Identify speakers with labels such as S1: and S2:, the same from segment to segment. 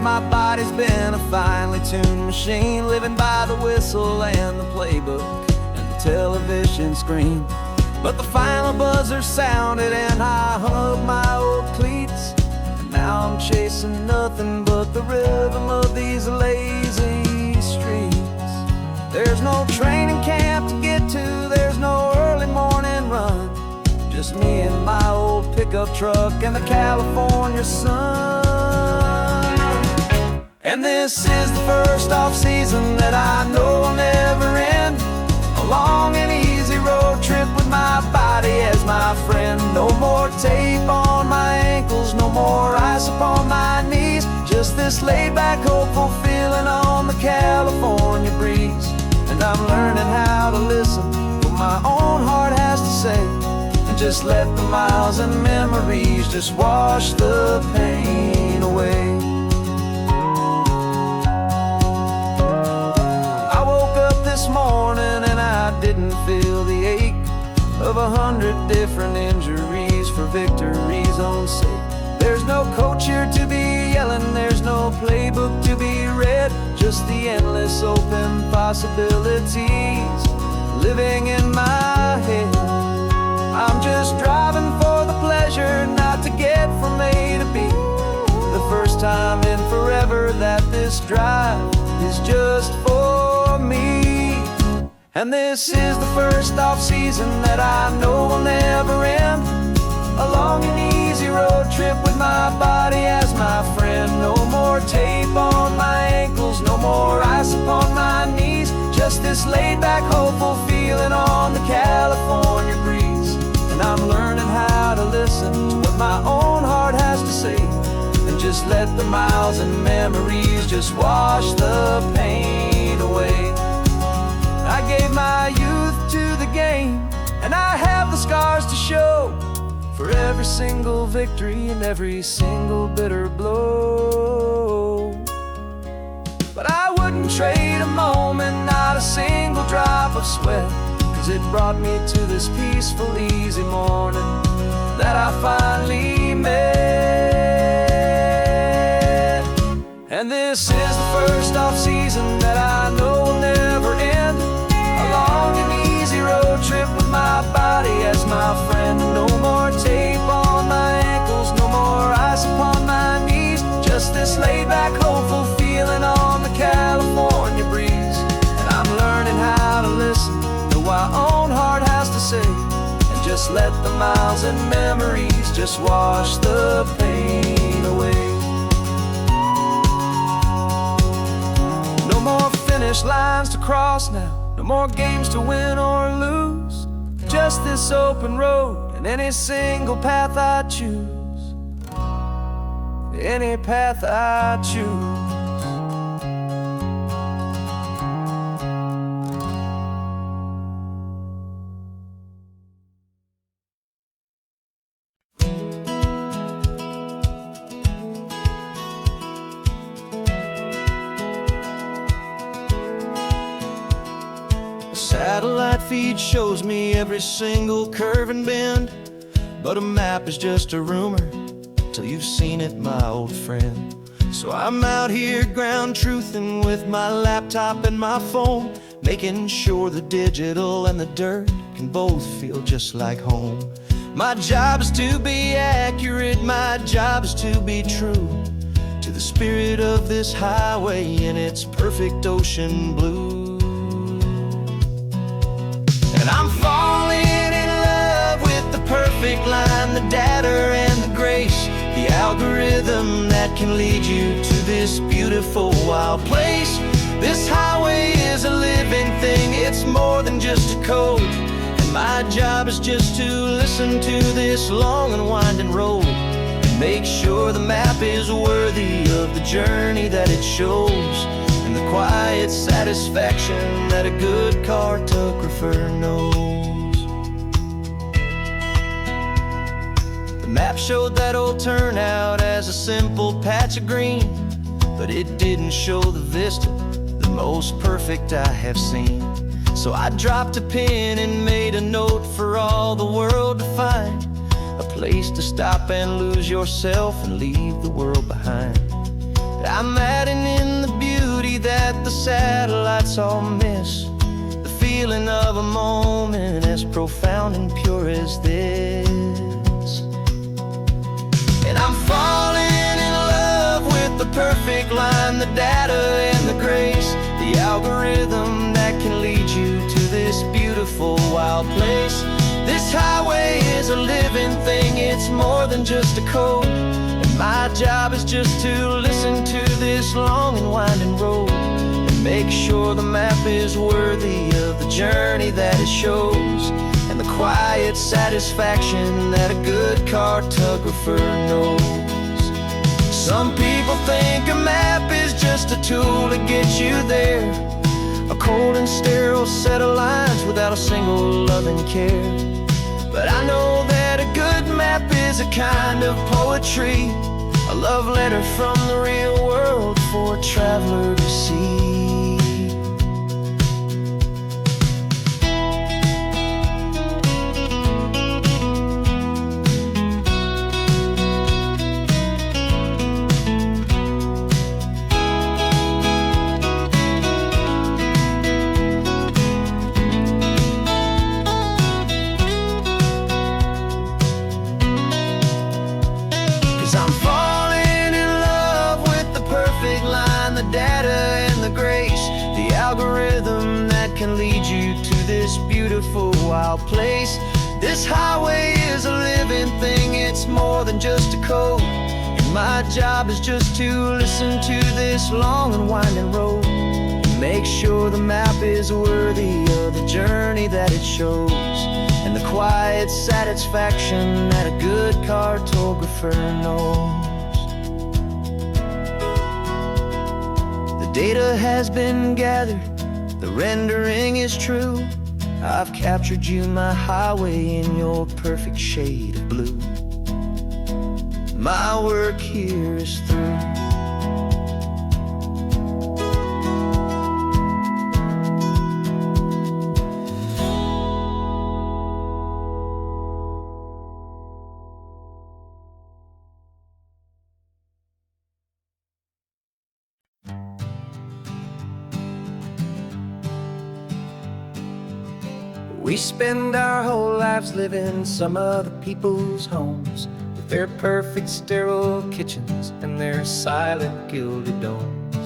S1: my body's been a finely tuned machine, living by the whistle and the playbook and the television screen. But the final buzzer sounded and I hung up my old cleats, and now I'm chasing nothing but the rhythm of these lazy streets. There's no training camp to get to, there's no early morning run, just me and my old pickup truck and the California sun. And this is the first off-season that I know will never end, a long and easy road trip with my body as my friend. No more tape on my ankles, no more ice upon my knees, just this laid-back, hopeful feeling on the California breeze. And I'm learning how to listen to what my own heart has to say, and just let the miles and memories just wash the pain away. I woke up this morning and I didn't feel the ache of 100 different injuries for victory's own sake. There's no coach here to be yelling, there's no playbook to be read, just the endless open possibilities living in my head. I'm just driving for the pleasure, not to get from A to B. The first time in forever that this drive is just for me. And this is the first off-season that I know will never end, a long and easy road trip with my body as my friend. No more tape on my ankles, no more ice upon my knees, just this laid-back, hopeful feeling on the California breeze. And I'm learning how to listen to what my own heart has to say, and just let the miles and memories just wash the pain away. I gave my youth to the game, and I have the scars to show for every single victory and every single bitter blow. But I wouldn't trade a moment, not a single drop of sweat, 'cause it brought me to this peaceful, easy morning that I finally met. And this is the first off-season that I know will never end, a long and easy road trip with my body as my friend. No more tape on my ankles, no more ice upon my knees, just this laid-back, hopeful feeling on the California breeze. And I'm learning how to listen to what my own heart has to say, and just let the miles and memories just wash the pain away. No more finish lines to cross now, no more games to win or lose, just this open road and any single path I choose, any path I choose. Satellite feed shows me every single curve and bend, but a map is just a rumor till you've seen it, my old friend. So I'm out here ground truthing with my laptop and my phone, making sure the digital and the dirt can both feel just like home. My job is to be accurate, my job is to be true to the spirit of this highway in its perfect ocean blue. And I'm falling in love with the perfect line, the data and the grace, the algorithm that can lead you to this beautiful wild place. This highway is a living thing, it's more than just a code, and my job is just to listen to this long and winding road and make sure the map is worthy of the journey that it shows, and the quiet satisfaction that a good cartographer knows. The map showed that old turnout as a simple patch of green, but it didn't show the vista, the most perfect I have seen. So I dropped a pin and made a note for all the world to find, a place to stop and lose yourself and leave the world behind. I'm adding in the beauty that the satellites all miss, the feeling of a moment as profound and pure as this. And I'm falling in love with the perfect line, the data and the grace, the algorithm that can lead you to this beautiful wild place. This highway is a living thing, it's more than just a code. And my job is just to listen to this long and winding road and make sure the map is worthy of the journey that it shows, and the quiet satisfaction that a good cartographer knows. Some people think a map is just a tool to get you there, a cold and sterile set of lines without a single loving care. But I know that a good map is a kind of poetry, a love letter from the real world for a traveler to see. 'Cause I'm falling in love with the perfect line, the data and the grace, the algorithm that can lead you to this beautiful wild place. This highway is a living thing, it's more than just a code. And my job is just to listen to this long and winding road and make sure the map is worthy of the journey that it shows, and the quiet satisfaction that a good cartographer knows. The data has been gathered, the rendering is true. I've captured you, my highway, in your perfect shade of blue. My work here is through. We spend our whole lives living some other people's homes, with their perfect sterile kitchens and their silent gilded domes.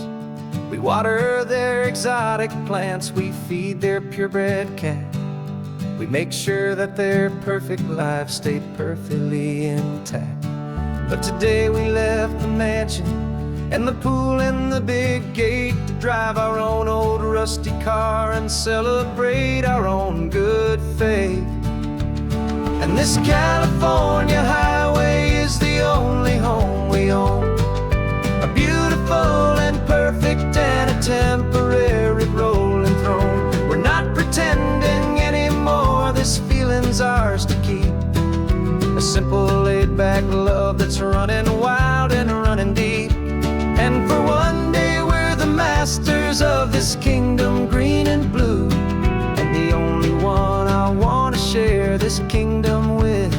S1: We water their exotic plants, we feed their purebred cat. We make sure that their perfect lives stay perfectly intact. But today we left the mansion and the pool and the big gate to drive our own old rusty car and celebrate our own good faith. And this California highway is the only home we own, a beautiful and perfect and a temporary rolling throne. We're not pretending anymore, this feeling's ours to keep, a simple laid-back love that's running wild and running deep. And for one day we're the masters of this kingdom green and blue, and the only one I want to share this kingdom with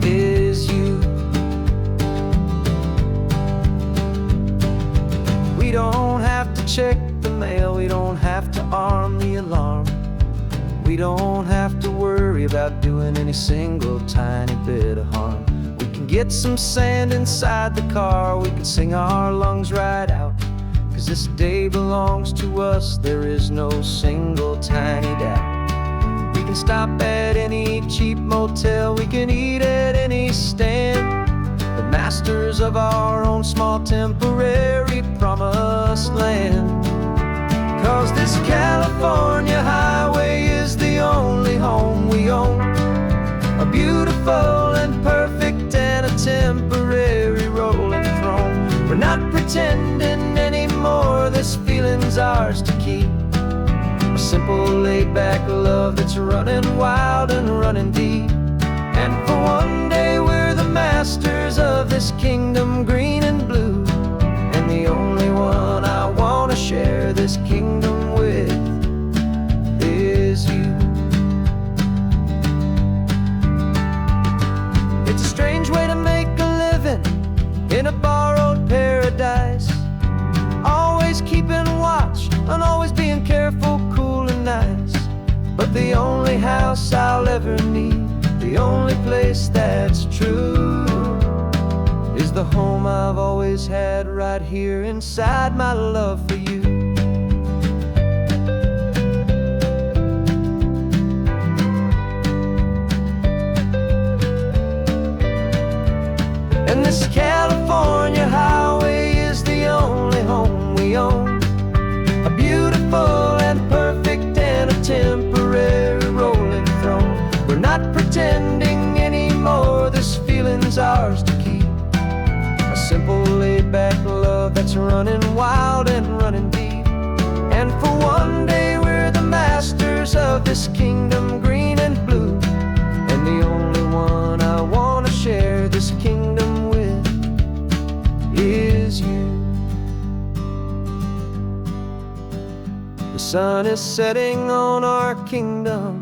S1: is you. We don't have to check the mail, we don't have to arm the alarm, we don't have to worry about doing any single tiny bit of harm. Get some sand inside the car, we can sing our lungs right out, 'cause this day belongs to us, there is no single tiny doubt. We can stop at any cheap motel, we can eat at any stand, the masters of our own small temporary promised land. 'Cause this California highway is the only home we own, a beautiful and perfect and a temporary rolling throne. We're not pretending anymore, this feeling's ours to keep, a simple laid-back love that's running wild and running deep. And for one day we're the masters of this kingdom green and blue, and the only one I want to share this kingdom with is you. It's a strange way to make a living in a borrowed paradise, house I'll ever need. The only place that's true is the home I've always had right here inside my love for you. And this California highway is the only home we own. A beautiful and perfect and a temporary rolling throne. We're not pretending anymore, this feeling's ours to keep. A simple laid-back love that's running wild and running deep. And for one day we're the masters of this kingdom, green and blue. And the only one I want to share this kingdom with is you. The sun is setting on our kingdom,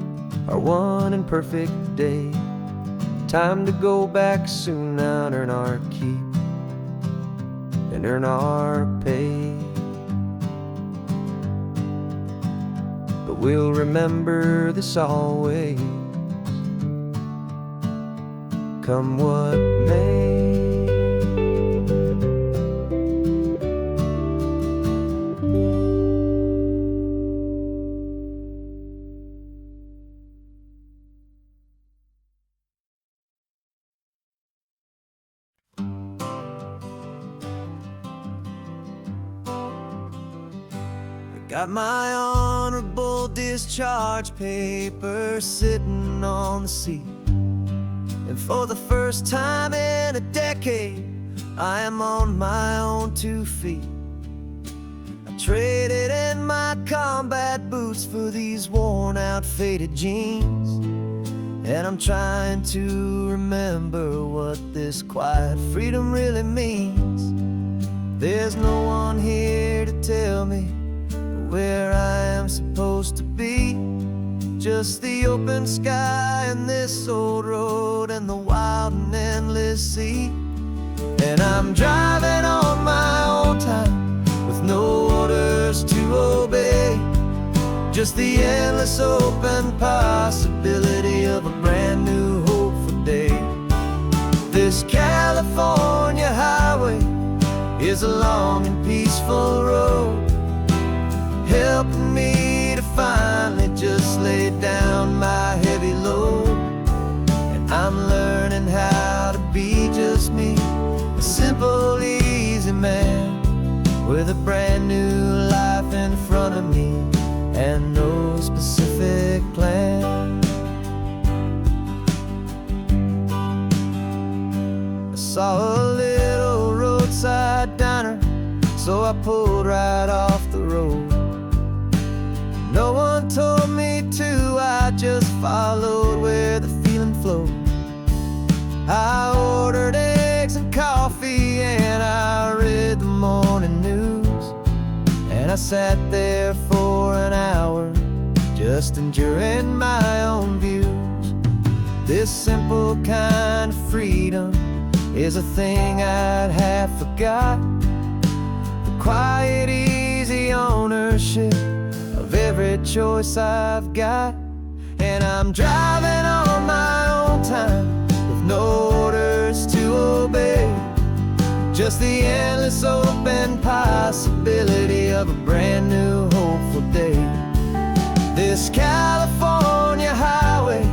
S1: our one and perfect day. Time to go back soon now and earn our keep and earn our pay. But we'll remember this always, come what may. Got my honorable discharge papers sitting on the seat. And for the first time in a decade, I am on my own 2 feet. I traded in my combat boots for these worn out faded jeans. And I'm trying to remember what this quiet freedom really means. There's no one here to tell me where I am supposed to be. Just the open sky and this old road and the wild and endless sea. And I'm driving on my own time with no orders to obey. Just the endless open possibility of a brand new hopeful day. This California highway is a long and peaceful road, helping me to finally just lay down my heavy load. And I'm learning how to be just me, a simple, easy man with a brand new life in front of me and no specific plan. I saw a little roadside diner, so I pulled right off the road. No one told me to, I just followed where the feeling flowed. I ordered eggs and coffee and I read the morning news. And I sat there for an hour, just enjoying my own views. This simple kind of freedom is a thing I'd have forgot. The quiet, easy ownership of every choice I've got. And I'm driving on my own time with no orders to obey. Just the endless open possibility of a brand new hopeful day. This California highway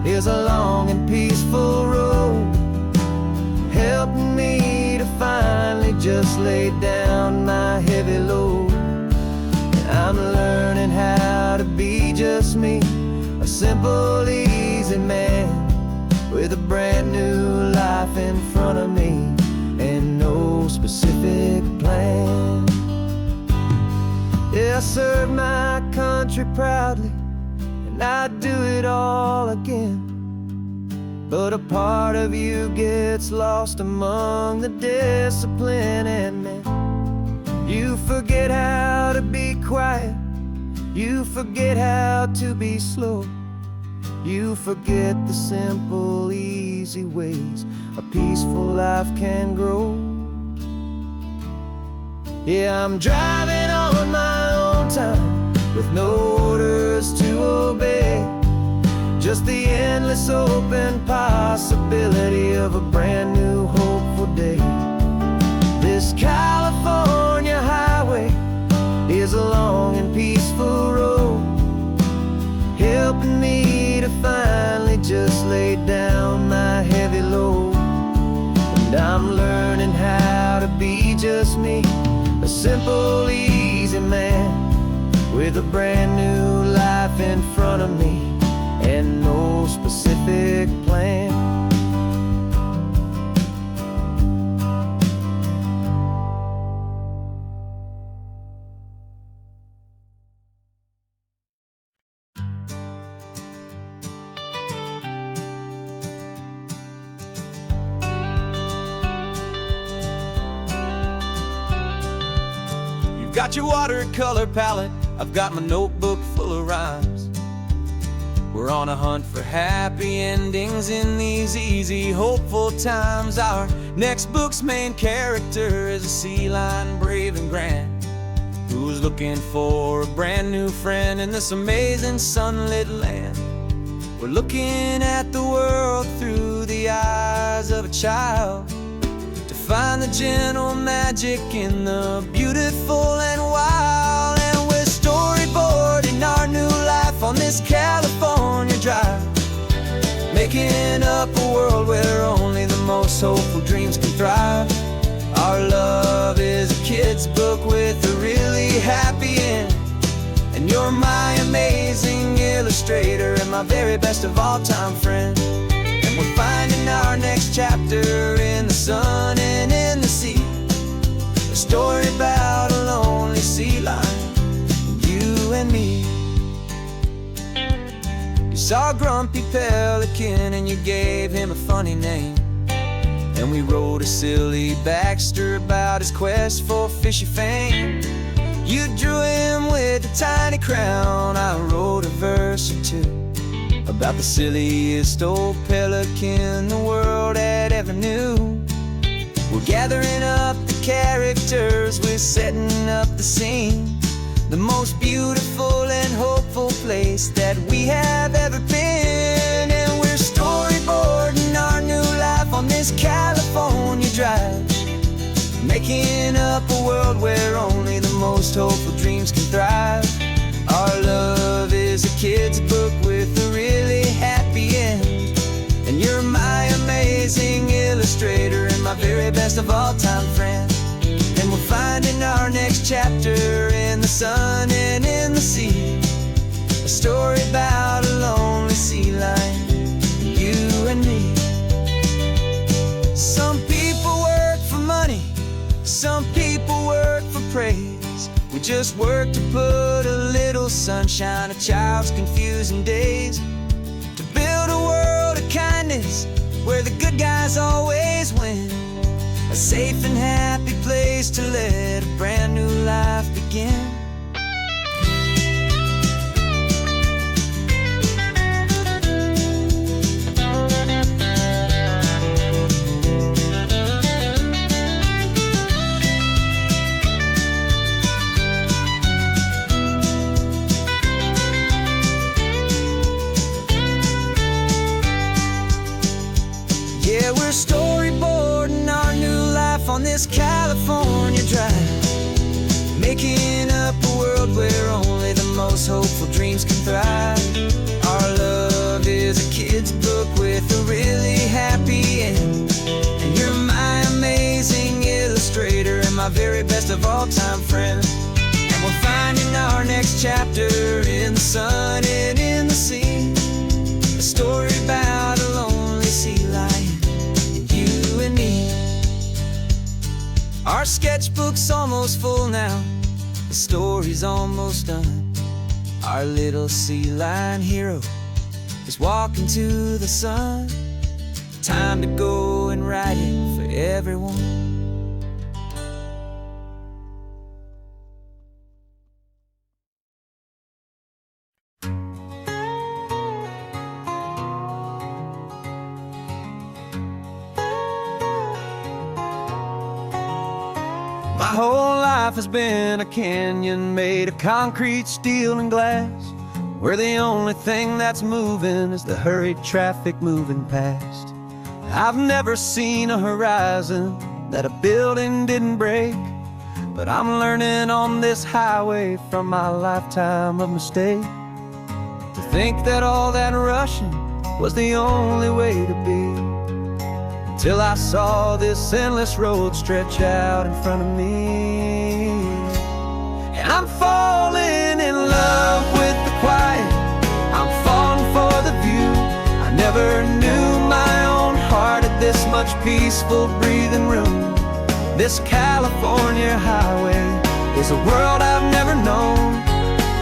S1: is a long and peaceful road, helping me to finally just lay down my heavy load. I'm learning how to be just me, a simple, easy man with a brand new life in front of me and no specific plan. Yeah, I serve my country proudly and I'd do it all again. But a part of you gets lost among the discipline and men. You forget how to be quiet, you forget how to be slow. You forget the simple, easy ways a peaceful life can grow. Yeah, I'm driving on my own time with no orders to obey. just the endless open possibility of a brand new hopeful day. This California highway is a long and peaceful road, helping me to finally just lay down my heavy load. And I'm learning how to be just me, a simple, easy man with a brand new life in front of me and no specific plan. You've got your watercolor palette, I've got my notebook full of rhymes. We're on a hunt for happy endings in these easy, hopeful times. Our next book's main character is a sea lion, brave and grand, who's looking for a brand new friend in this amazing sunlit land. We're looking at the world through the eyes of a child, to find the gentle magic in the beautiful and wild. And we're storyboarding our new life on this California drive, making up a world where only the most hopeful dreams can thrive. Our love is a kid's book with a really happy end, and you're my amazing illustrator and my very best of all time friend. And we're finding our next chapter in the sun and in the sea, a story about a lonely sea lion, you and me. You saw a grumpy pelican and you gave him a funny name, and we wrote a silly Baxter about his quest for fishy fame. You drew him with a tiny crown, I wrote a verse or two about the silliest old pelican the world had ever knew. We're gathering up the characters, we're setting up the scene, the most beautiful and hopeful place that we have ever been. And we're storyboarding our new life on this California drive, making up a world where only the most hopeful dreams can thrive. Our love is a kid's book with a really happy end, and you're my amazing illustrator and my very best of all time friend. And we're finding our next chapter in the sun and in the sea, a story about a lonely sea lion, you and me. Some people work for money, some people work for praise. We just work to put a little sunshine in a child's confusing days, to build a world of kindness where the good guys always win, a safe and happy place to let a brand new life begin. Yeah, we're storyboarding our new life on this California drive, making up a world where only the most hopeful dreams can thrive. Our love is a kid's book with a really happy end, and you're my amazing illustrator and my very best of all time friend. And we're finding our next chapter in the sun and in the sea, a story about a lonely sea lion, you and me. Our sketchbook's almost full now, the story's almost done. Our little sea lion hero is walking to the sun. Time to go and write it for everyone. My whole life has been a canyon made of concrete, steel, and glass. where the only thing that's moving is the hurried traffic moving past. I've never seen a horizon that a building didn't break, but I'm learning on this highway from my lifetime of mistakes to think that all that rushing was the only way to be, until I saw this endless road stretch out in front of me. And I'm falling in love with the quiet, I'm falling for the view. I never knew my own heart had this much peaceful breathing room. This California highway is a world I've never known,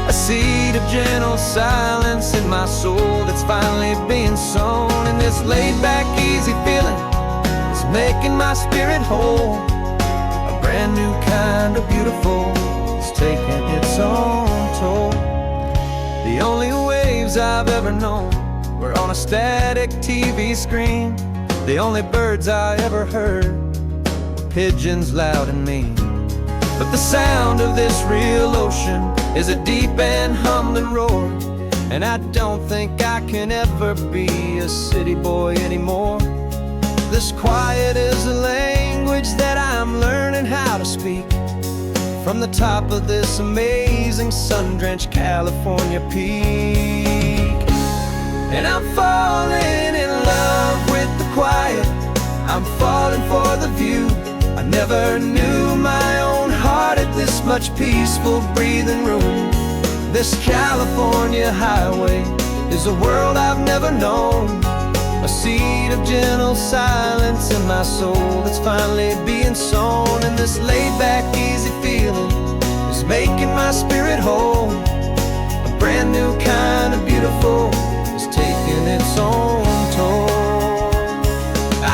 S1: a seed of gentle silence in my soul that's finally being sown. And this laid-back, easy feeling is making my spirit whole. A brand new kind of beautiful is taking its own toll. The only waves I've ever known were on a static TV screen. The only birds I ever heard were pigeons loud and mean. But the sound of this real ocean is a deep and humbling roar, and I don't think I can ever be a city boy anymore. This quiet is a language that I'm learning how to speak from the top of this amazing sun-drenched California peak. And I'm falling in love with the quiet, I'm falling for the view. I never knew my own heart had this much peaceful breathing room. This California highway is a world I've never known, a seed of gentle silence in my soul that's finally being sown. And this laid-back, easy feeling is making my spirit whole. A brand new kind of beautiful is taking its own toll.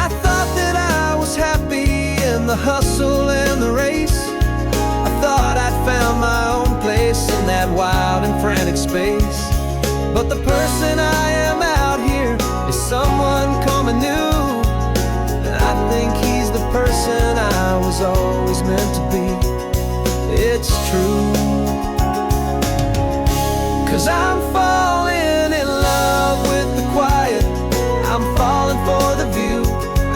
S1: I thought that I was happy in the hustle and the race. I thought I'd found my own place in that wild and frantic space. But the person I am out here is someone coming new, and I think he's the person I was always meant to be. It's true, 'cause I'm falling in love with the quiet, I'm falling for the view.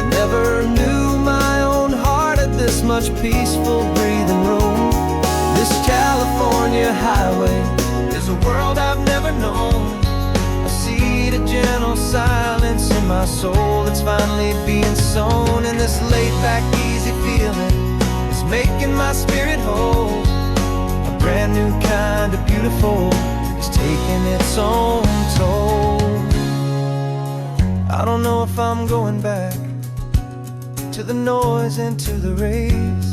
S1: I never knew my own heart had this much peaceful breathing room. This California highway is a world I've never known, a seed of gentle silence in my soul that's finally being sown. And this laid-back, easy feeling is making my spirit whole. A brand new kind of beautiful is taking its own toll. I don't know if I'm going back to the noise and to the race.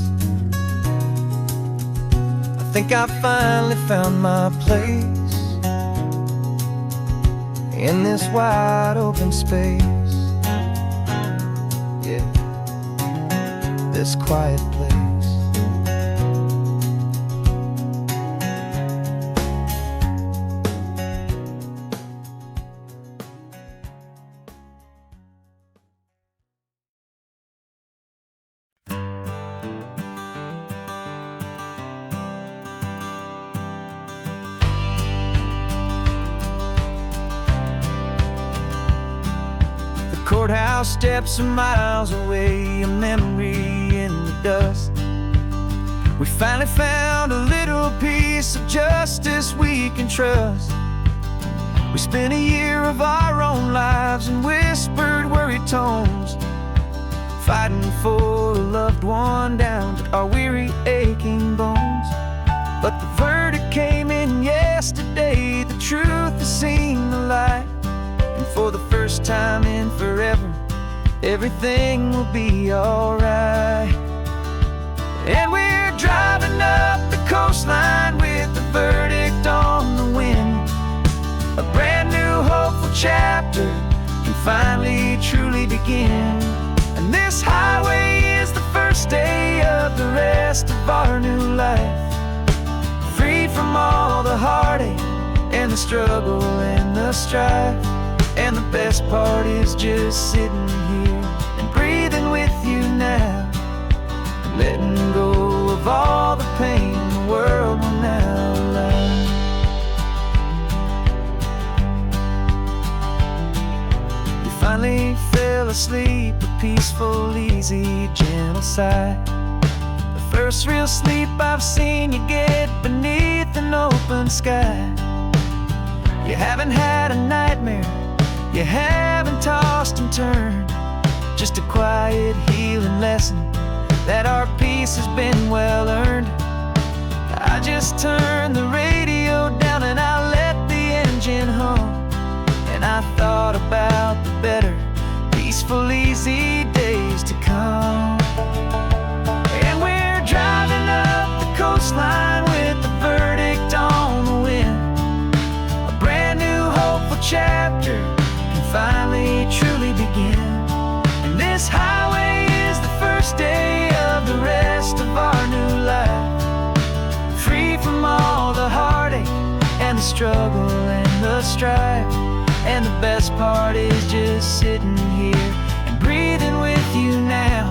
S1: I think I finally found my place in this wide open space. Yeah, this quiet place. Courthouse steps are miles away, a memory in the dust. We finally found a little piece of justice we can trust. We spent a year of our own lives in whispered, worried tones, fighting for a loved one down to our weary, aching bones. But the verdict came in yesterday, the truth has seen the light. And for the first time in forever, everything will be alright. And we're driving up the coastline with the verdict on the wind. A brand new hopeful chapter can finally truly begin. And this highway is the first day of the rest of our new life, freed from all the heartache and the struggle and the strife. And the best part is just sitting here and breathing with you now, letting go of all the pain the world will now allow. peaceful, easy, gentle sigh. The first real sleep I've seen you get beneath an open sky. You haven't had a nightmare, you haven't tossed and turned. Just a quiet, healing lesson that our peace has been well earned. I just turn the radio down and I let the engine hum, and I thought about the better, peaceful, easy days to come. And we're driving up the coastline with the verdict on the wind. A brand new hopeful chapter can finally truly begin. And this highway is the first day of the rest of our new life, free from all the heartache and the struggle and the strife. And the best part is just sitting here and breathing with you now,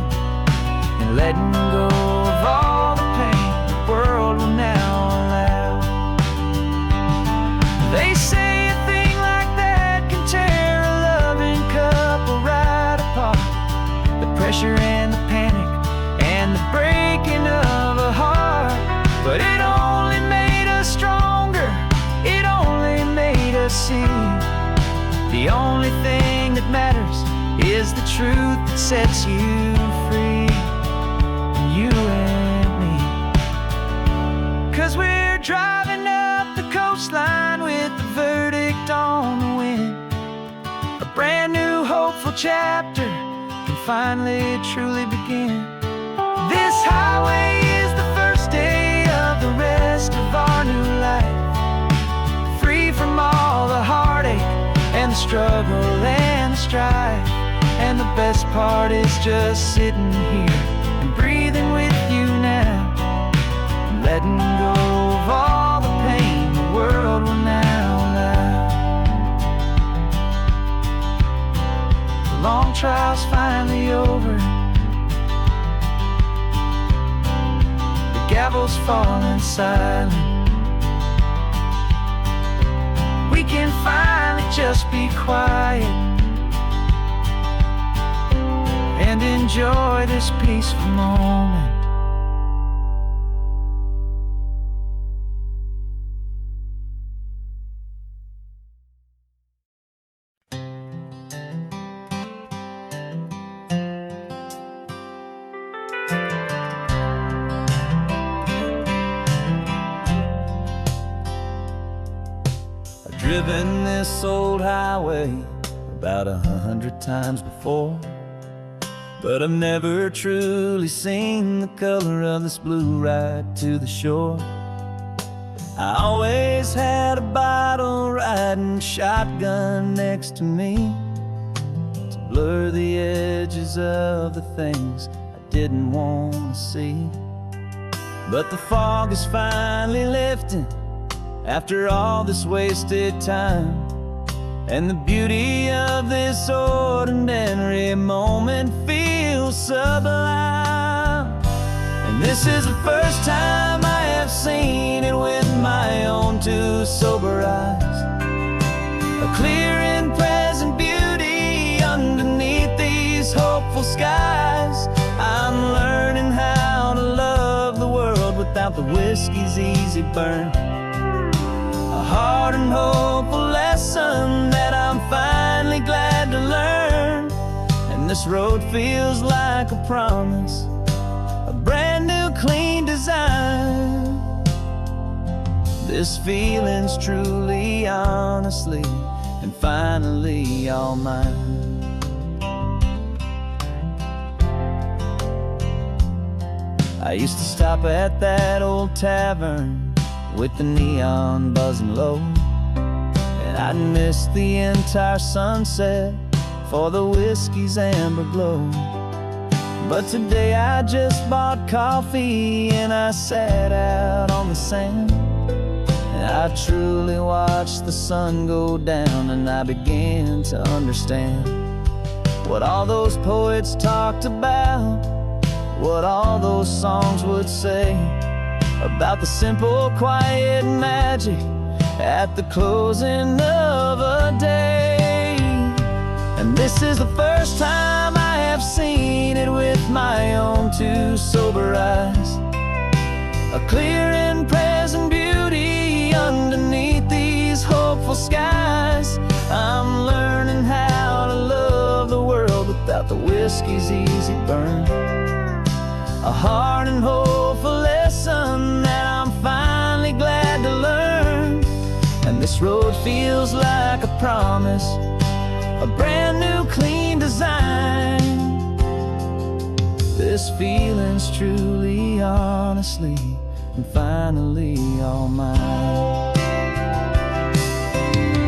S1: and letting go of all the pain the world will now allow. They say a thing like that can tear a loving couple right apart. The pressure and the panic and the breaking of a heart. But it only made us stronger, it only made us see the only thing that matters is the truth that sets you free, you and me. 'Cause we're driving up the coastline with the verdict on the wind. A brand new hopeful chapter can finally truly begin. This highway is the first day of the rest of our new life, free from all the heartache and the struggle and the strife. And the best part is just sitting here and breathing with you now, and letting go of all the pain the world will now allow. The long trial's finally over, the gavel's falling silent. We can finally just be quiet and enjoy this peaceful moment. I've driven this old highway about 100 times before, but I've never truly seen the color of this blue right to the shore. I always had a bottle riding shotgun next to me to blur the edges of the things I didn't want to see. But the fog is finally lifting after all this wasted time, and the beauty of this ordinary moment feels sublime. And this is the first time I have seen it with my own two sober eyes, a clear and present beauty underneath these hopeful skies. I'm learning how to love the world without the whiskey's easy burn, a hard and hopeful lesson that I'm finally glad to learn. And this road feels like a promise, a brand new clean design. This feeling's truly, honestly, and finally all mine. I used to stop at that old tavern with the neon buzzing low, and I'd miss the entire sunset for the whiskey's amber glow. But today I just bought coffee and I sat out on the sand, and I truly watched the sun go down, and I began to understand what all those poets talked about, what all those songs would say about the simple, quiet magic at the closing of a day. And this is the first time I have have seen it with my own two sober eyes. A clear and present beauty underneath these hopeful skies. I'm learning how to love the world without the whiskey's easy burn. A hard and hopeful lesson that I'm finally glad to learn. And this road feels like a promise, a brand new clean design. This feeling's truly, honestly, and finally all mine.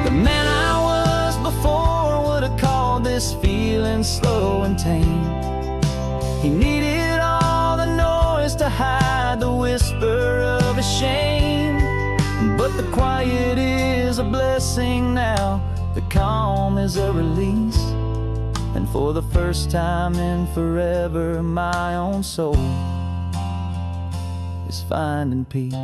S1: The man I was before would have called this feeling slow and tame. He needed all the noise to hide the whisper of his shame. But the quiet is a blessing now, the calm is a release. And for the first time in forever, my own soul is finding peace.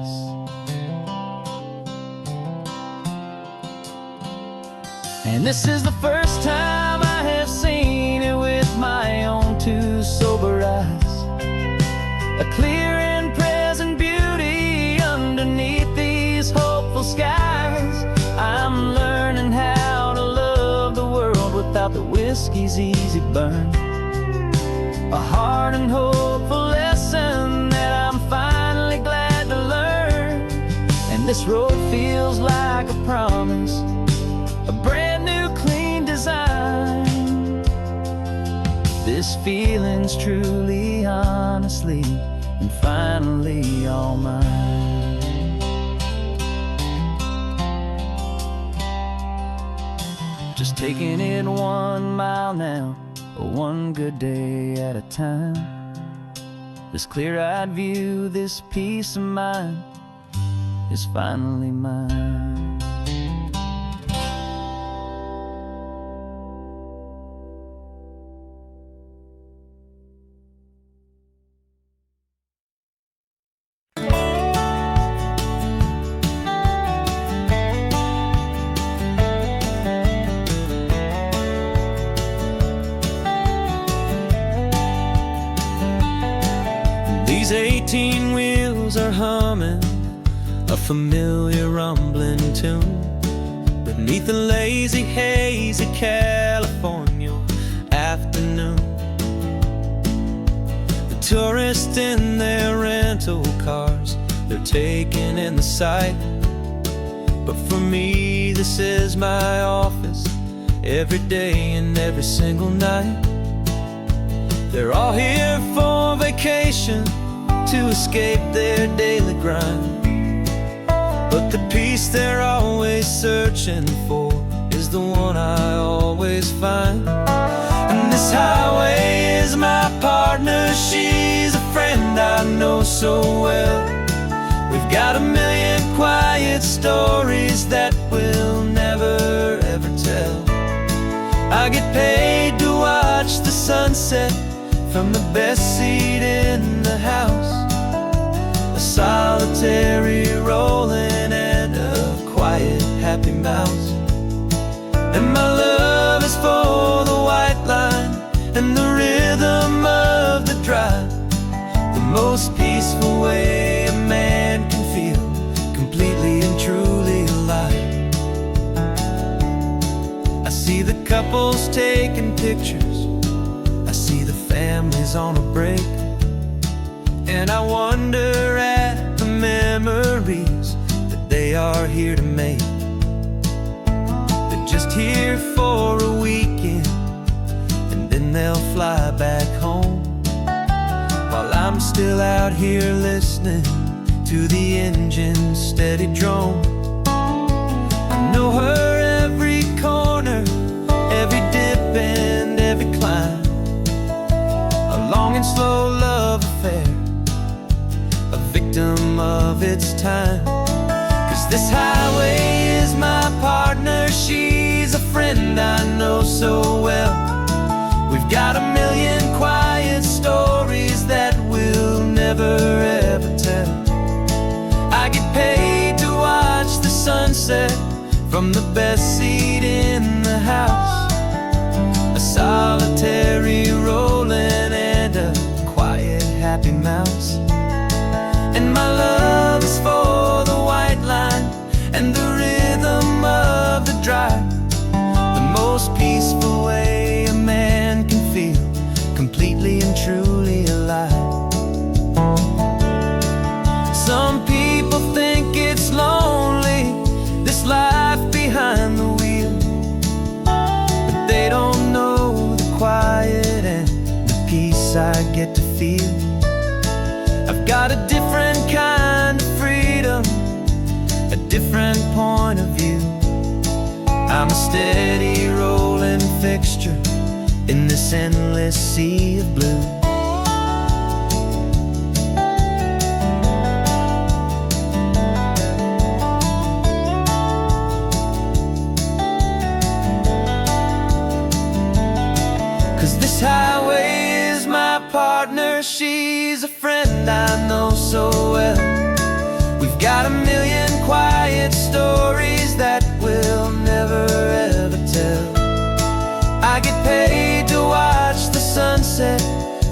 S1: And this is the first time I have seen it with my own two sober eyes. A clear and present beauty underneath these hopeful skies. I'm learning how to love the world without the whiskey's easy burn. A hard and hopeful lesson that I'm finally glad to learn. And this road feels like a promise, a brand new clean design. This feeling's truly, honestly, and finally all mine. Just taking it 1 mile now, one good day at a time. This clear-eyed view, this peace of mind is finally mine.
S2: These 18 wheels are humming a familiar rumbling tune beneath the lazy haze of California afternoon. The tourists in their rental cars, they're taking in the sight. But for me, this is my office every day and every single night. They're all here for vacation, to escape their daily grind. But the peace they're always searching for is the one I always find. And this highway is my partner, she's a friend I know so well. We've got a million quiet stories that we'll never ever tell. I get paid to watch the sunset from the best seat in the house. A solitary rolling and a quiet happy mouse. And my love is for the white line and the rhythm of the drive. The most peaceful way a man can feel completely and truly alive. I see the couples taking pictures, I see the families on a break, and I wonder at the memories that they are here to make. They're just here for a weekend, and then they'll fly back home, while I'm still out here listening to the engine's steady drone. I know her every corner, every dip and every climb. A long and slow love affair, a victim of its time. 'Cause this highway is my partner, she's a friend I know so well. We've got a million quiet stories that we'll never ever tell. I get paid to watch the sunset from the best seat in the house. A solitary road truly alive. Some people think it's lonely, this life behind the wheel, but they don't know the quiet and the peace I get to feel. I've got a different kind of freedom, a different point of view. I'm a steady rolling fixture in this endless sea of blue. Cause this highway is my partner, she's a friend I know so well. We've got a million quiet stories that we'll never ever tell. I get paid to watch the sunset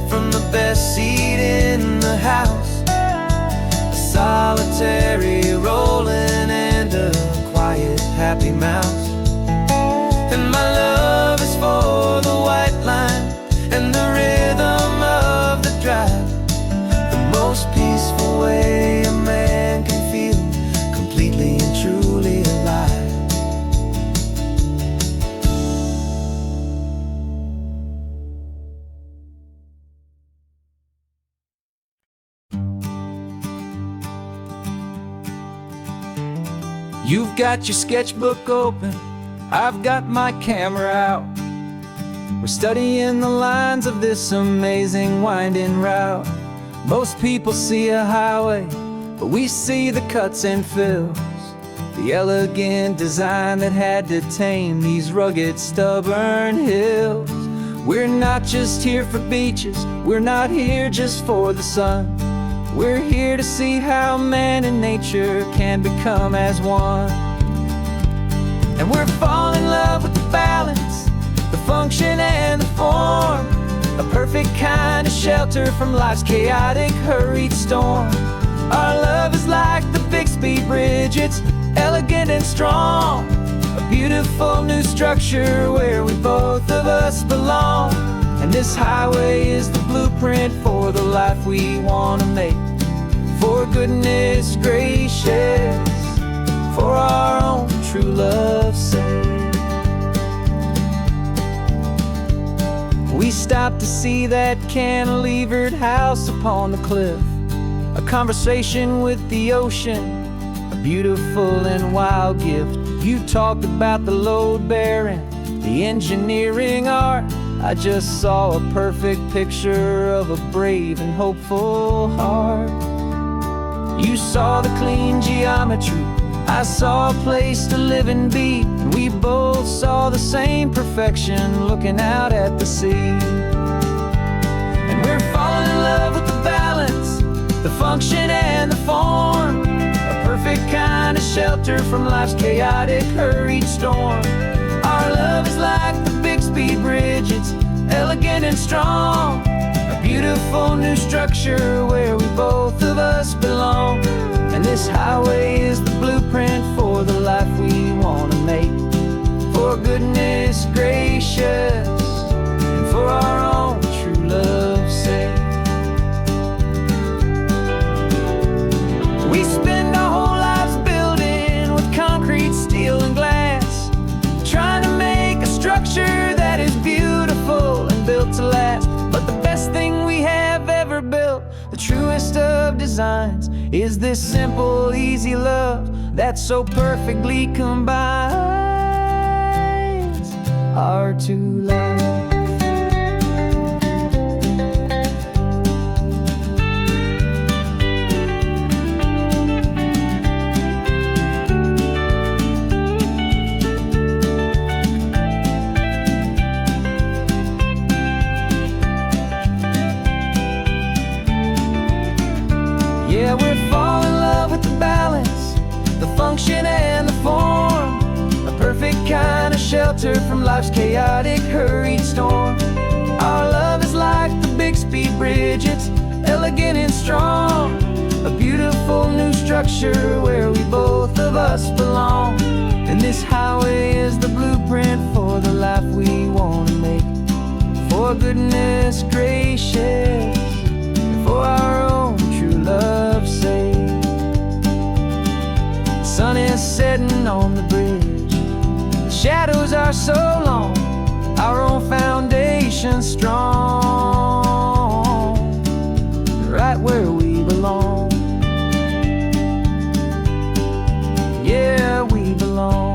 S2: from the best seat in the house. A solitary rolling and a quiet happy mouse. And my love is for the white line and the rhythm of the drive, the most peaceful way a man can feel completely and truly alive. You've got your sketchbook open, I've got my camera out. We're studying the lines of this amazing winding route. Most people see a highway, but we see the cuts and fills, the elegant design that had to tame these rugged, stubborn hills. We're not just here for beaches, we're not here just for the sun. We're here to see how man and nature can become as one. And we're falling in love with the balance, the function and the form, a perfect kind of shelter from life's chaotic, hurried storm. Our love is like the Bixby Bridge, it's elegant and strong, a beautiful new structure where we both of us belong. And this highway is the blueprint for the life we want to make. For goodness gracious, for our own true love's sake. We stopped to see that cantilevered house upon the cliff, a conversation with the ocean, a beautiful and wild gift. You talked about the load bearing, the engineering art. I just saw a perfect picture of a brave and hopeful heart. You saw the clean geometry, I saw a place to live and be, and we both saw the same perfection looking out at the sea. And we're falling in love with the balance, the function and the form, a perfect kind of shelter from life's chaotic, hurried storm. Our love is like the Bixby Bridge, it's elegant and strong, a beautiful new structure where we both of us belong. And this highway is the blueprint for the life we want to make. For goodness gracious, and for our own true love's sake. We spend our whole lives building with concrete, steel, and glass, trying to make a structure that is beautiful and built to last. But the best thing we have ever built, the truest of designs, is this simple, easy love that so perfectly combines our two lives. Yeah, we're falling in love with the balance, the function and the form, a perfect kind of shelter from life's chaotic, hurried storm. Our love is like the Bixby Bridge, it's elegant and strong, a beautiful new structure where we both of us belong. And this highway is the blueprint for the life we want to make. For
S1: for goodness gracious, and for our own true love's sake. The sun is setting on the bridge, the shadows are so long, our own foundation strong, right where we belong. Yeah, we belong.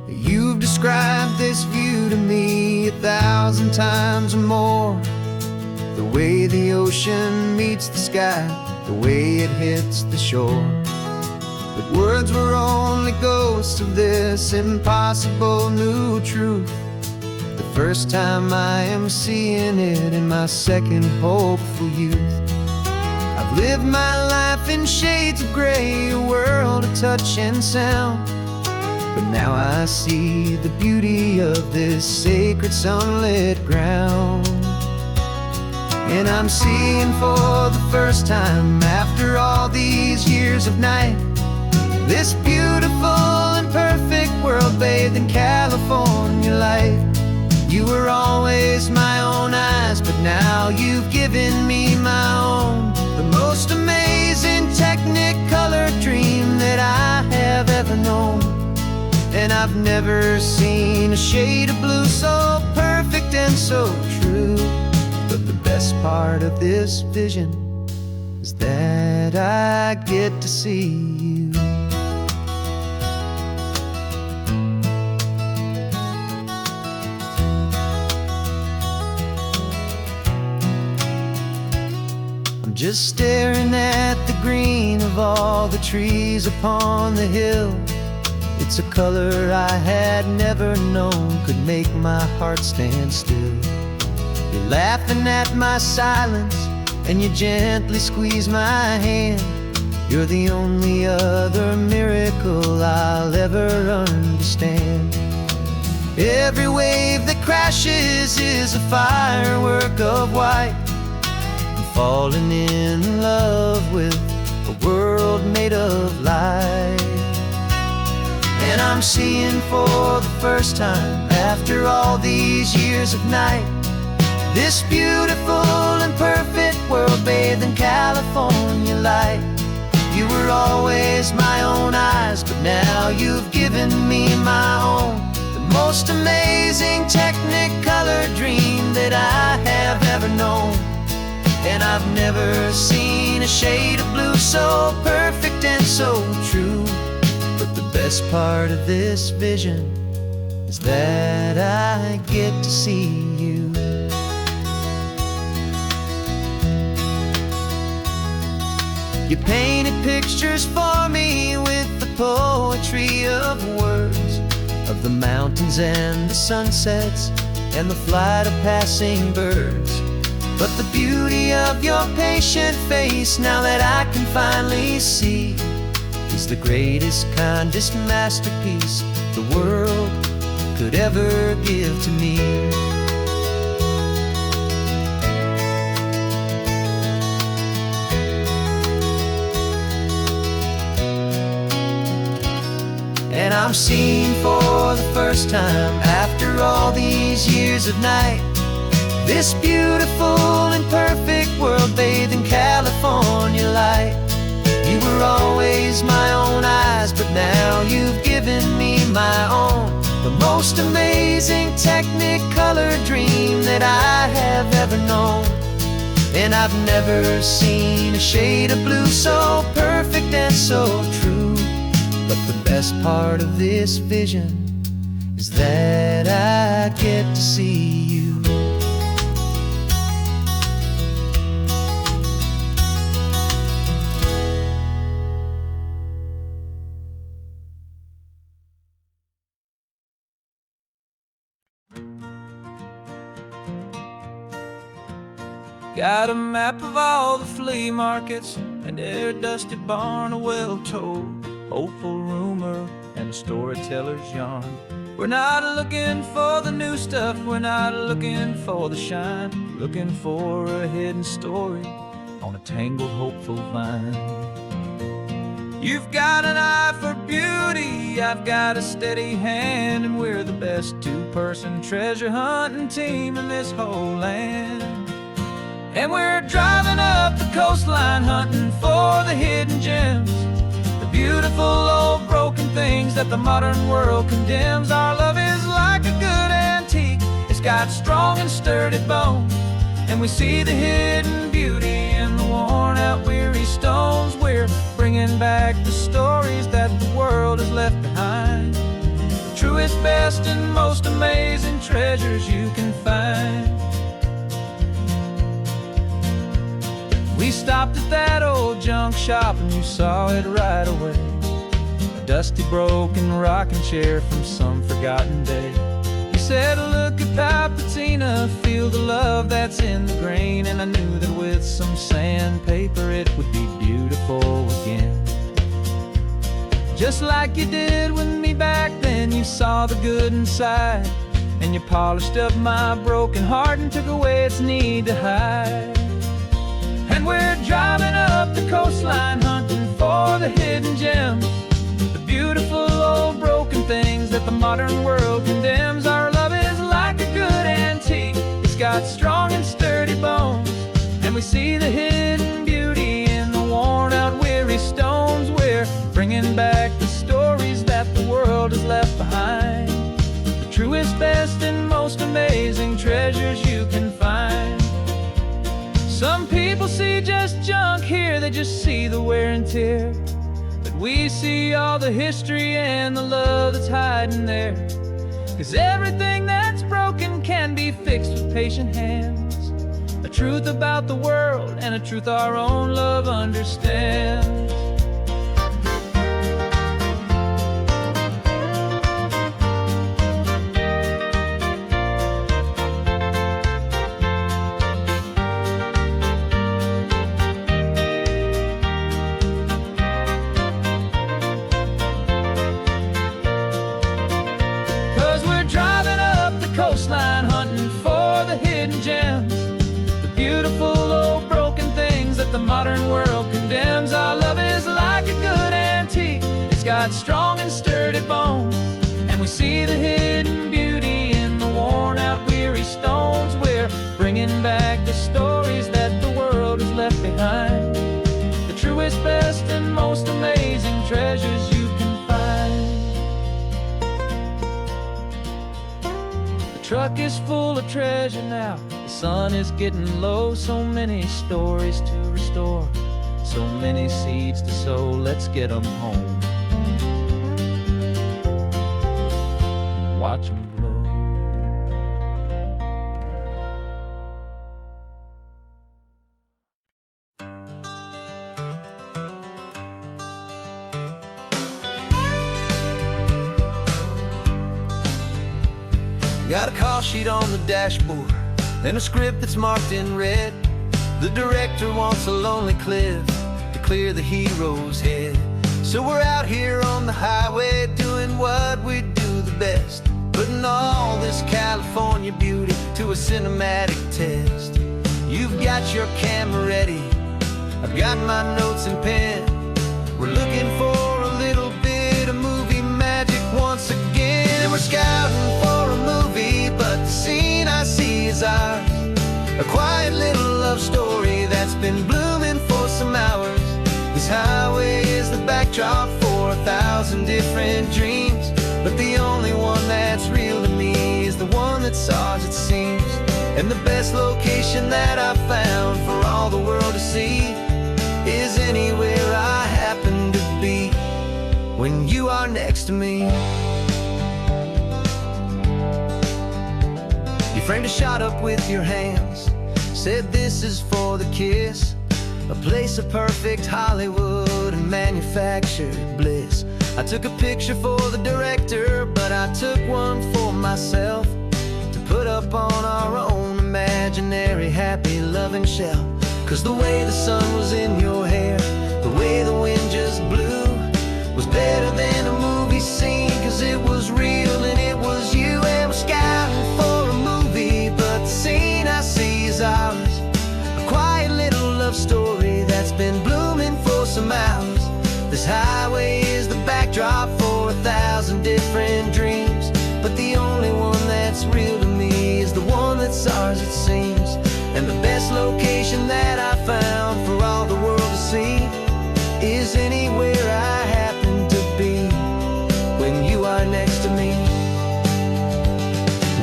S1: You've described this view to me 1,000 times or more. The way the ocean meets the sky, the way it hits the shore. But words were only ghosts of this impossible new truth. The first time I am seeing it in my second hopeful youth. I've lived my life in shades of gray, a world of touch and sound. But now I see the beauty of this sacred sunlit ground. And I'm seeing for the first time, after all these years of night, this beautiful and perfect world bathed in California light. You were always my own eyes, but now you've given me my own. The most amazing technicolor dream that I have ever known. And I've never seen a shade of blue so perfect and so true. But the best part of this vision is that I get to see you. I'm just staring at the green of all the trees upon the hill. It's a color I had never known could make my heart stand still. You're laughing at my silence, and you gently squeeze my hand. You're the only other miracle I'll ever understand. Every wave that crashes is a firework of white. I'm falling in love with a world made of light. And I'm seeing for the first time, after all these years of night, this beautiful and perfect world bathed in California light. You were always my own eyes, but now you've given me my own. The most amazing technicolor dream that I have ever known. And I've never seen a shade of blue so perfect and so true. But the best part of this vision is that I get to see you. You painted pictures for me with the poetry of words, of the mountains and the sunsets and the flight of passing birds. But the beauty of your patient face, now that I can finally see, is the greatest, kindest masterpiece the world could ever give to me. And I'm seeing for the first time, after all these years of night, this beautiful and perfect world bathed in California light. You were always my own eyes, but now you've given me my own. The most amazing technicolor dream that I have ever known. And I've never seen a shade of blue so perfect and so true. But the best part of this vision is that I get to see you.
S2: Got a map of all the flea markets and every dusty barn a well told. hopeful rumor and a storyteller's yarn. We're not looking for the new stuff, we're not looking for the shine, looking for a hidden story on a tangled hopeful vine. You've got an eye for beauty, I've got a steady hand, and we're the best two-person treasure hunting team in this whole land. And we're driving up the coastline hunting for the hidden gems, the beautiful old broken things that the modern world condemns. Our love is like a good antique, it's got strong and sturdy bones, and we see the hidden beauty in the worn out weary stones. We're bringing back the stories that the world has left behind, the truest, best, and most amazing treasures you can find. We stopped at that old junk shop and you saw it right away, a dusty broken rocking chair from some forgotten day. You said, look at Palpatina, feel the love that's in the grain, and I knew that with some sandpaper it would be beautiful again. Just like you did with me back then, you saw the good inside, and you polished up my broken heart and took away its need to hide. And we're driving up the coastline hunting for the hidden gems, the beautiful old broken things that the modern world condemns. Our love is like a good antique, it's got strong and sturdy bones, and we see the hidden beauty in the worn out weary stones. We're bringing back the stories that the world has left behind, the truest, best, and most amazing treasures you can find. Some people see just junk here, they just see the wear and tear, but we see all the history and the love that's hiding there. 'Cause everything that's broken can be fixed with patient hands, a truth about the world and a truth our own love understands. 'Cause we're driving up the coastline hunting for the hidden gems, the beautiful old broken things that the modern world condemns. Our love is like a good antique, it's got strong and sturdy bones, and we see the hidden beauty in the worn out weary stones. We're bringing back the stories that the world has left behind, the truest, best, and most amazing treasures you can find. The truck is full of treasure now, the sun is getting low. So many stories to restore, so many seeds to sow. Let's get them home, watch them blow. Got a call sheet on the dashboard and a script that's marked in red. The director wants a lonely cliff to clear the hero's head. So we're out here on the highway doing what we do the best, putting all this California beauty to a cinematic test. You've got your camera ready, I've got my notes and pen. We're looking for a little bit of movie magic once again. And we're scouting for a movie, but the scene I see is ours, a quiet little love story that's been blooming for some hours. This highway is the backdrop for 1,000 different dreams, but the only one that's real to me is the one that's ours, it seems. And the best location that I've found for all the world to see is anywhere I happen to be when you are next to me. You framed a shot up with your hands, said this is for the kiss, a place of perfect Hollywood and manufactured bliss. I took a picture for the director, but I took one for myself to put up on our own imaginary happy loving shelf. 'Cause the way the sun was in your hair, the way the wind just blew, was better
S1: This highway is the backdrop for 1,000 different dreams, but the only one that's real to me is the one that's ours, it seems. And the best location that I found for all the world to see is anywhere I happen to be when you are next to me.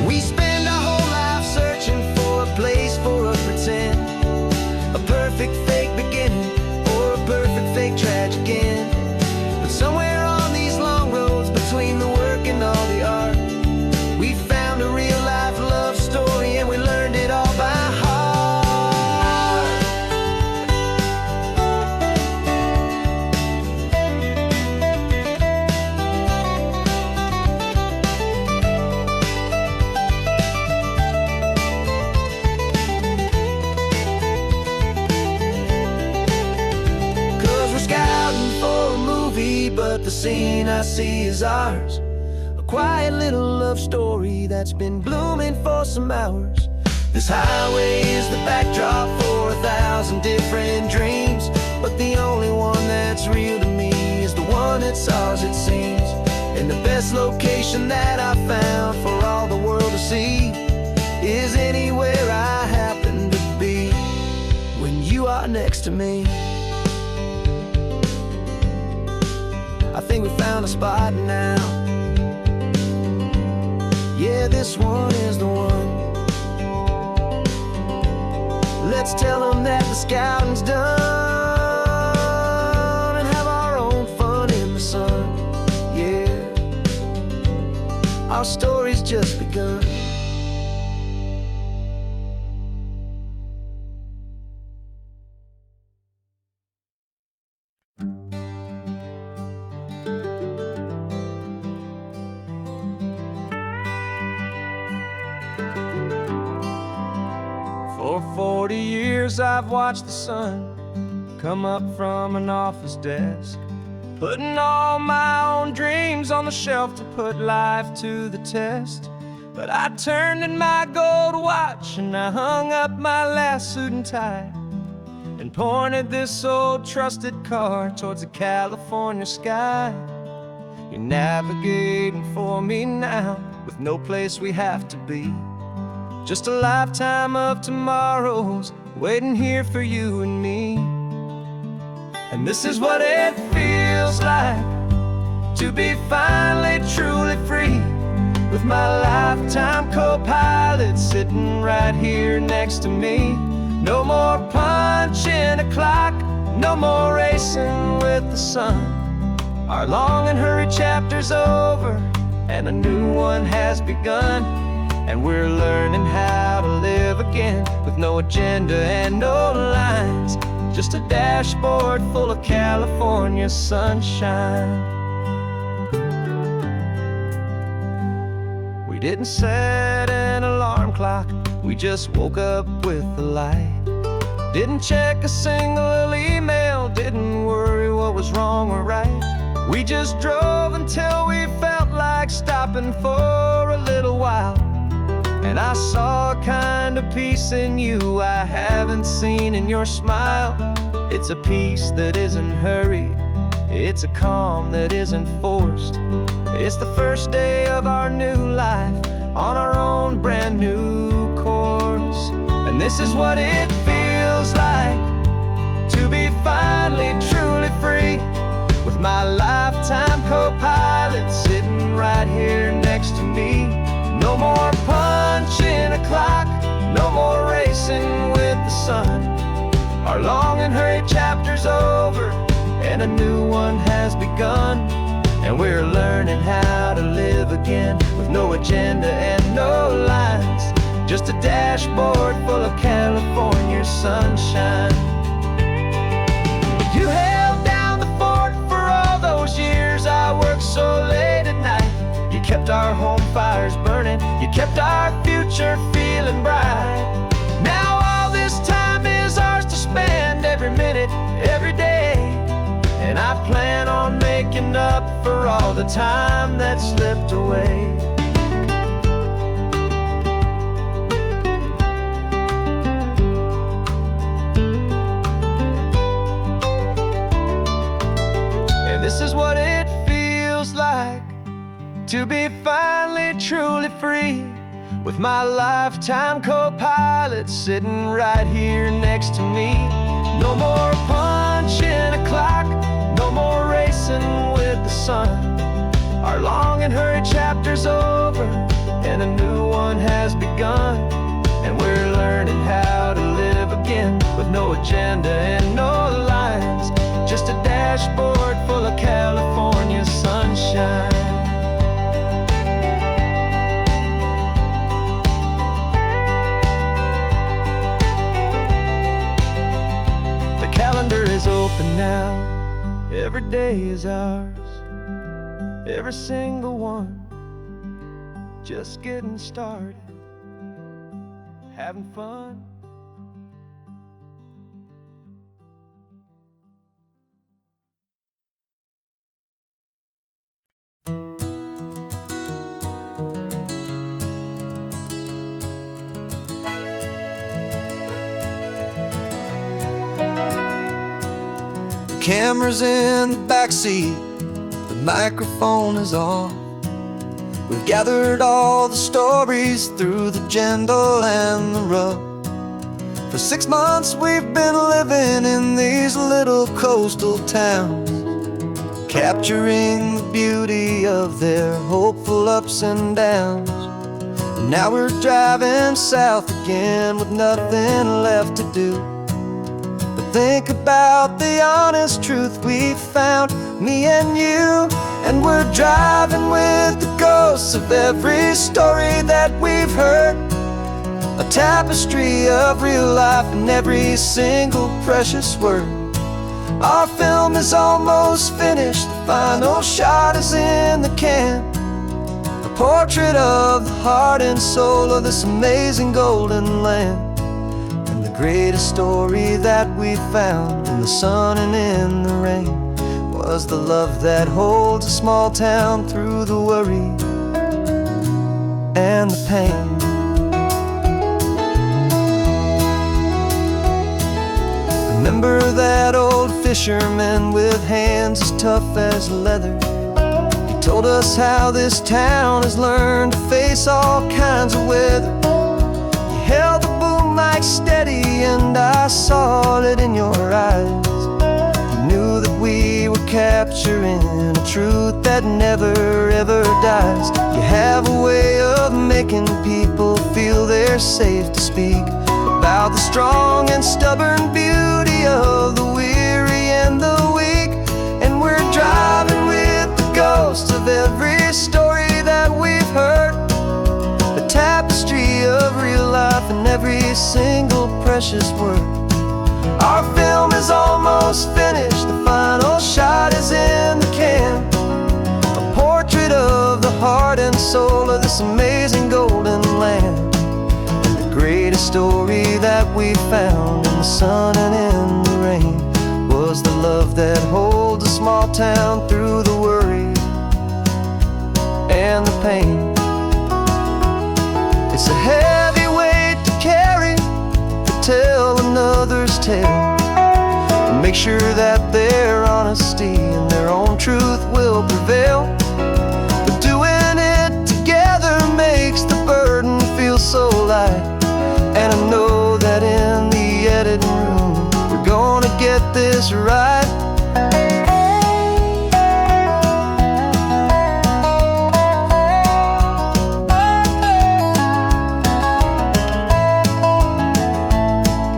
S1: We spend our whole life searching for a place for a pretend, a perfect fake beginning or a perfect fake tragic end. But somewhere on these long roads between the work and all the art, we found a real life love story, and we learned it all by heart. 'Cause we're scouting for a movie, but the scene I see is ours. A quiet little love story that's been blooming for some hours. This highway is the backdrop for 1,000 different dreams, but the only one that's real to me is the one that's ours, it seems. And the best location that I found for all the world to see is anywhere I happen to be when you are next to me. I think we found a spot now. Yeah, this one is the one. Let's tell them that the scouting's done and have our own fun in the sun. Yeah, our story's just begun. For 40 years I've watched the sun come up from an office desk, putting all my own dreams on the shelf to put life to the test. But I turned in my gold watch and I hung up my last suit and tie and pointed this old trusted car towards the California sky. You're navigating for me now with no place we have to be. Just a lifetime of tomorrows waiting here for you and me. And this is what it feels like to be finally truly free, with my lifetime co-pilot sitting right here next to me. No more punching a clock, no more racing with the sun. Our long and hurried chapter's over and a new one has begun. And we're learning how to live again with no agenda and no lines, just a dashboard full of California sunshine. We didn't set an alarm clock, we just woke up with the light. Didn't check a single email, didn't worry what was wrong or right. We just drove until we felt like stopping for a little while. And I saw a kind of peace in you I haven't seen in your smile. It's a peace that isn't hurried, it's a calm that isn't forced. It's the first day of our new life on our own brand new course. And this is what it feels like to be finally truly free, with my lifetime co-pilot sitting right here next to me. No more punching a clock, no more racing with the sun. Our long and hurried chapter's over and a new one has begun. And we're learning how to live again with no agenda and no lines, just a dashboard full of California sunshine. You held down the fort for all those years I worked so late at night. You kept our home fires burning, you kept our future feeling bright. Now all this time is ours to spend, every minute, every day. And I plan on making up for all the time that slipped away. And to be finally truly free, with my lifetime co-pilot sitting right here next to me. No more punching a clock, no more racing with the sun. Our long and hurried chapter's over, and a new one has begun. And we're learning how to live again, with no agenda and no lines, just a dashboard full of California sunshine. The calendar is open now, every day is ours, every single one, just getting started, having fun. The camera's in the backseat, the microphone is on. We've gathered all the stories through the gentle and the rough. For 6 months we've been living in these little coastal towns, capturing the beauty of their hopeful ups and downs. And now we're driving south again with nothing left to do but think about the honest truth we found, me and you. And we're driving with the ghosts of every story that we've heard, a tapestry of real life in every single precious word. Our film is almost finished, the final shot is in the can, a portrait of the heart and soul of this amazing golden land. And the greatest story that we found in the sun and in the rain was the love that holds a small town through the worry and the pain. Remember that old fisherman with hands as tough as leather? He told us how this town has learned to face all kinds of weather. You held the boom mic steady and I saw it in your eyes. You knew that we were capturing a truth that never ever dies. You have a way of making people feel they're safe to speak about the strong and stubborn beauty of the weary and the weak. And we're driving with the ghosts of every story that we've heard, a tapestry of real life in every single precious word. Our film is almost finished, the final shot is in the can, a portrait of the heart and soul of this amazing golden land. The greatest story that we found in the sun and in the rain was the love that holds a small town through the worry and the pain. It's a heavy weight to carry, to tell another's tale, and make sure that their honesty and their own truth will prevail. But doing it together makes the burden feel so light. And I know that in the editing room we're gonna get this right.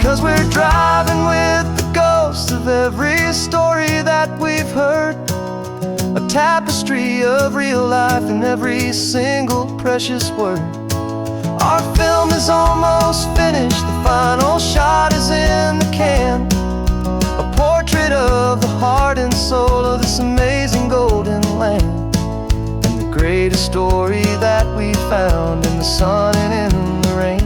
S1: 'Cause we're driving with the ghosts of every story that we've heard, a tapestry of real life in every single precious word. Our film is almost finished, the final shot is in the can, a portrait of the heart and soul of this amazing golden land. And the greatest story that we found in the sun and in the rain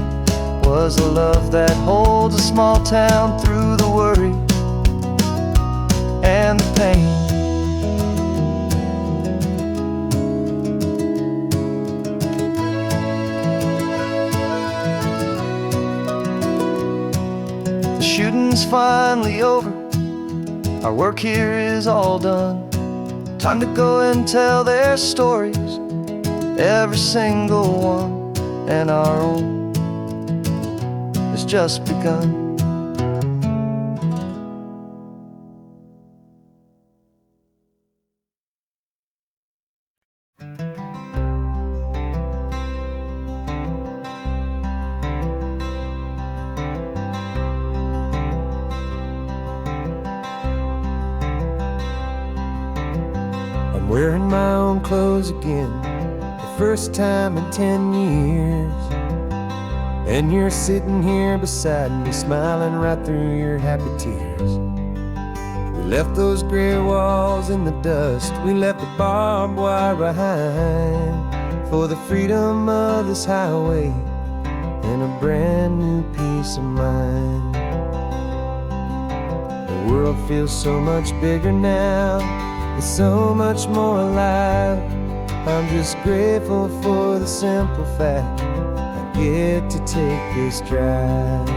S1: was a love that holds a small town through the worry and the pain. Shooting's finally over, our work here is all done. Time to go and tell their stories every single one, and our own has just begun. I'm wearing my own clothes again, the first time in 10 years. And you're sitting here beside me, smiling right through your happy tears. We left those gray walls in the dust, we left the barbed wire behind, for the freedom of this highway and a brand new peace of mind. The world feels so much bigger now, it's so much more alive. I'm just grateful for the simple fact I get to take this drive.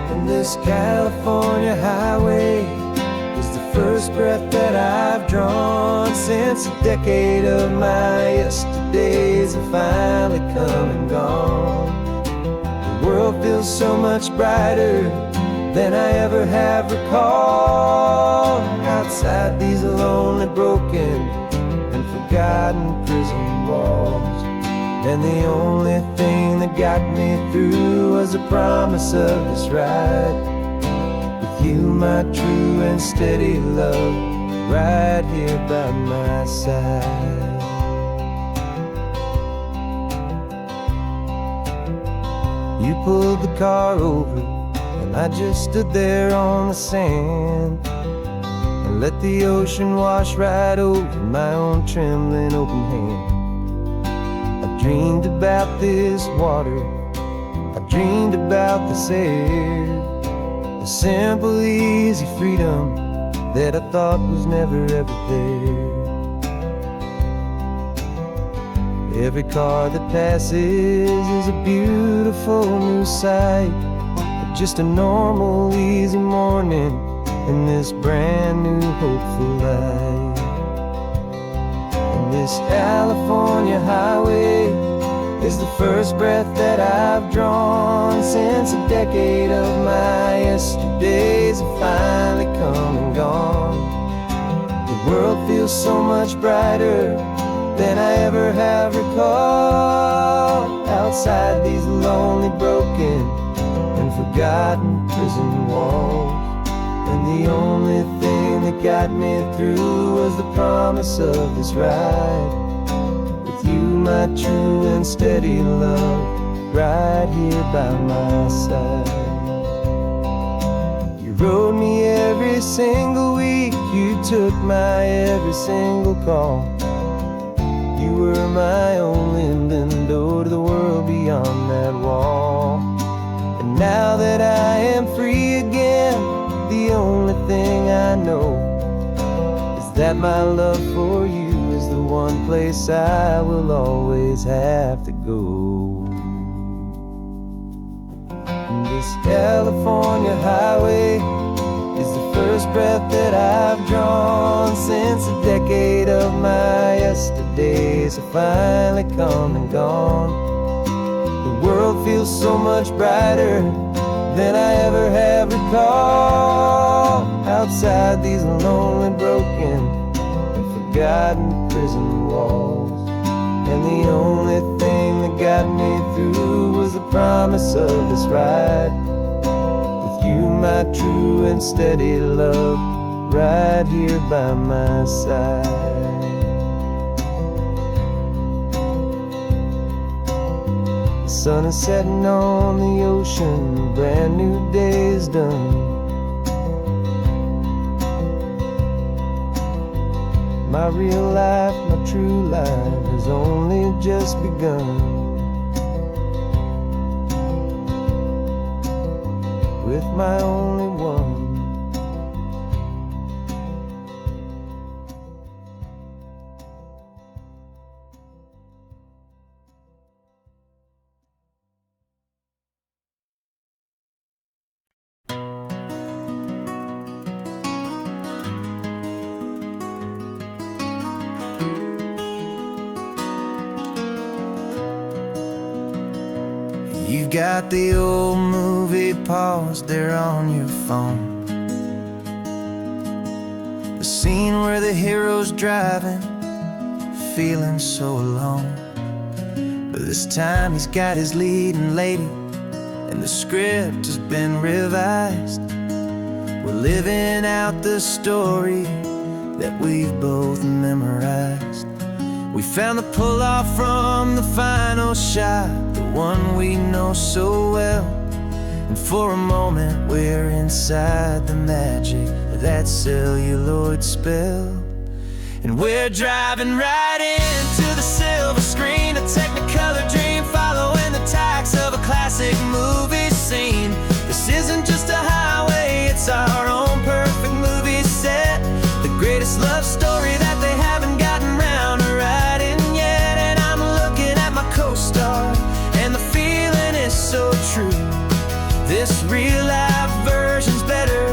S1: And this California highway is the first breath that I've drawn since a decade of my yesterdays have finally come and gone. The world feels so much brighter than I ever have recalled. Outside these lonely, broken, and forgotten prison walls, and the only thing that got me through was the promise of this ride with you, my true and steady love, right here by my side. You pulled the car over, and I just stood there on the sand and let the ocean wash right over my own trembling open hand. I dreamed about this water, I dreamed about this air, the simple, easy freedom that I thought was never ever there. Every car that passes is a beautiful new sight, just a normal, easy morning in this brand new, hopeful life. And this California highway is the first breath that I've drawn since a decade of my yesterdays have finally come and gone. The world feels so much brighter than I ever have recalled. Outside these lonely, broken, and forgotten prison walls, and the only thing that got me through was the promise of this ride with you, my true and steady love, right here by my side. You rode me every single week, you took my every single call. You were my only window to the world beyond that wall. And now that I am free again, the only thing I know is that my love for you is the one place I will always have to go. And this California highway is the first breath that I've drawn since a decade of my yesterdays have finally come and gone. The world feels so much brighter than I ever have recalled. Outside these lonely, broken, and forgotten prison walls, and the only thing that got me through was the promise of this ride with you, my true and steady love, right here by my side. The sun is setting on the ocean, a brand new day is done. My real life, my true life has only just begun. With my only one. You've got the old movie paused there on your phone, the scene where the hero's driving, feeling so alone. But this time he's got his leading lady, and the script has been revised. We're living out the story that we've both memorized. We found the pull-off from the final shot, the one we know so well. And for a moment we're inside the magic of that celluloid spell. And we're driving right into the silver screen, a Technicolor dream, following the tacks of a classic movie scene. This isn't just a highway, it's our own perfect movie set, the greatest love story that they haven't gotten round to writing yet. And I'm looking at my co-star, and the feeling is so true. This real-life version's better,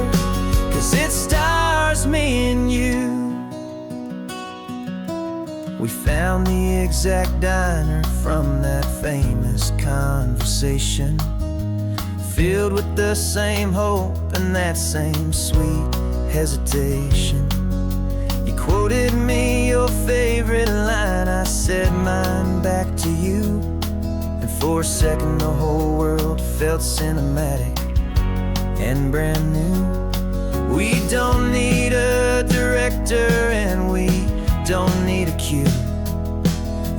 S1: 'cause it stars me and you. We found the exact diner from that famous conversation, filled with the same hope and that same sweet hesitation. You quoted me your favorite line, I said mine back to you. And for a second the whole world felt cinematic and brand new. We don't need a director and we don't need a cue.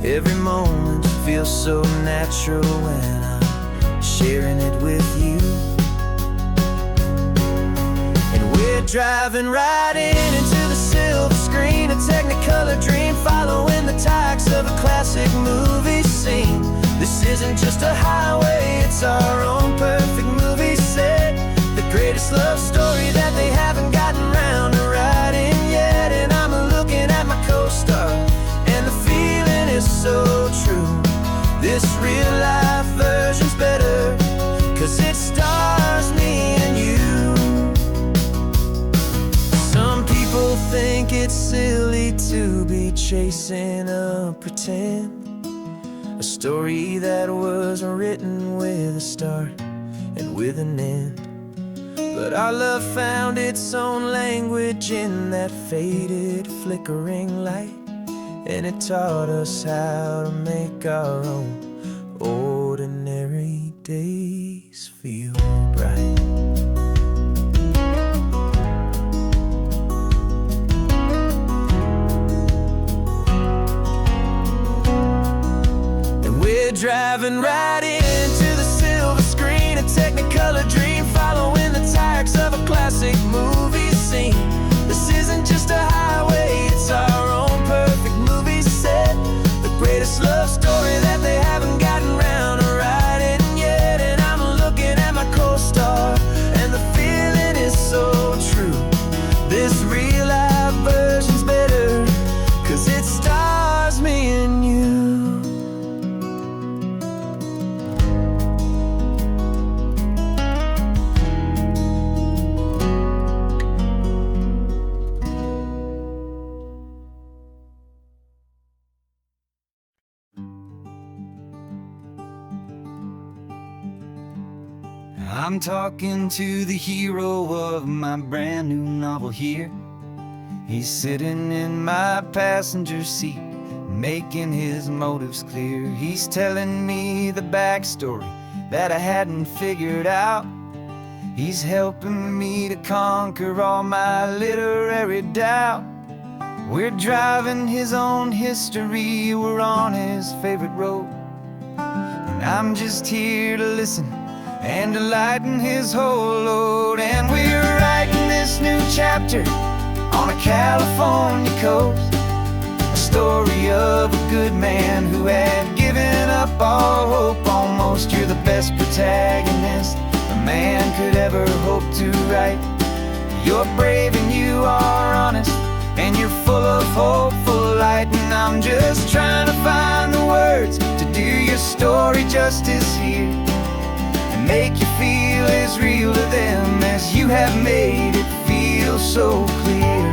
S1: Every moment feels so natural when I'm sharing it with you. And we're driving right into the silver screen, a Technicolor dream, following the tacks of a classic movie scene. This isn't just a highway, it's our own perfect movie set, the greatest love story that they haven't gotten round to writing yet. And I'm looking at my co-star, and the feeling is so true. This real-life version's better, 'cause it stars me and you. Some people think it's silly to be chasing a pretend, a story that was written with a start and with an end. But our love found its own language in that faded, flickering light, and it taught us how to make our own ordinary days feel bright. And we're driving right into the silver screen, a Technicolor dream, following the tacks of a classic movie scene. This isn't just a highway, it's our own perfect movie set, the greatest love story that they haven't gotten round to writing yet. And I'm looking at my co-star, and the feeling is so true. This real-life version's better, 'cause it stars me and you. I'm talking to the hero of my brand new novel here. He's sitting in my passenger seat, making his motives clear. He's telling me the backstory that I hadn't figured out. He's helping me to conquer all my literary doubt. We're driving his own history, we're on his favorite road, and I'm just here to listen and to lighten his whole load. And we're writing this new chapter on a California coast, a story of a good man who had given up all hope almost. You're the best protagonist a man could ever hope to write. You're brave and you are honest, and you're full of hopeful light. And I'm just trying to find the words to do your story justice here, make you feel as real to them as you have made it feel so clear.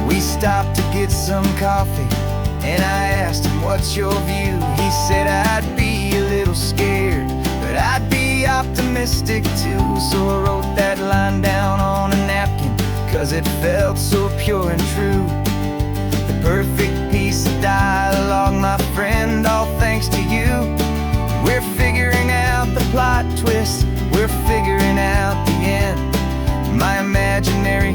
S1: We stopped to get some coffee, and I asked him what's your view? He said, I'd be a little scared, but I'd be optimistic too. So I wrote that line down on a napkin, 'cause it felt so pure and true. The perfect piece of dialogue, my friend, all thanks to you. We're figuring out the plot twist, we're figuring out the end. My imaginary,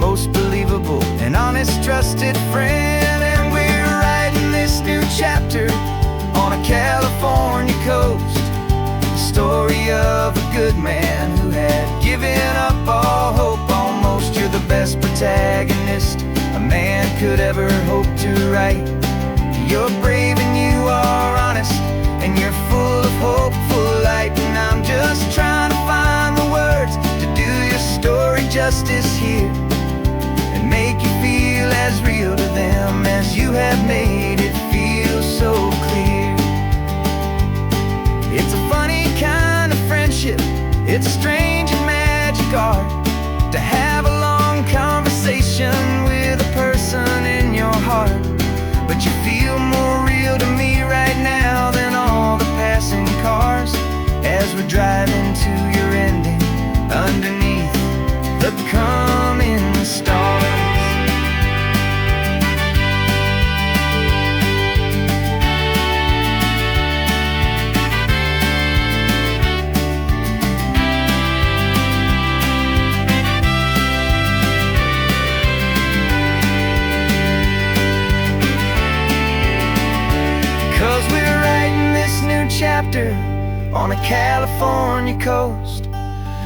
S1: most believable and honest trusted friend. And we're writing this new chapter on a California coast, the story of a good man who had given up all hope almost. You're the best protagonist a man could ever hope to write. You're brave and you are honest, and you're full of hopeful light. And I'm just trying to find the words to do your story justice here, and make you feel as real to them as you have made it feel so clear. It's a funny kind of friendship, it's strange and magic art to have a long conversation with a person in your heart. But you feel more real to me right now than all the passing cars, as we're driving to your ending underneath the coming stars. Chapter on a California coast,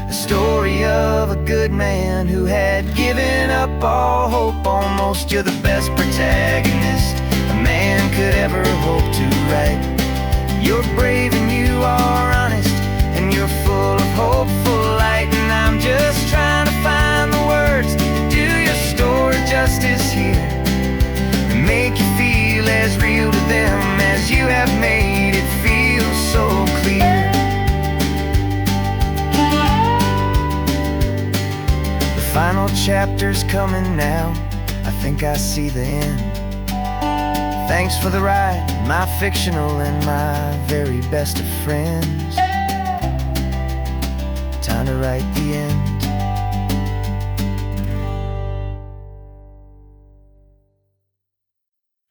S1: a story of a good man who had given up all hope almost. You're the best protagonist a man could ever hope to write. You're brave and you are honest, and you're full of hopeful light. And I'm just trying to find the words to do your story justice here, and make you feel as real to them as you have made it feel so clear. The final chapter's coming now, I think I see the end. Thanks for the ride, my fictional and my very best of friends. Time to write the end.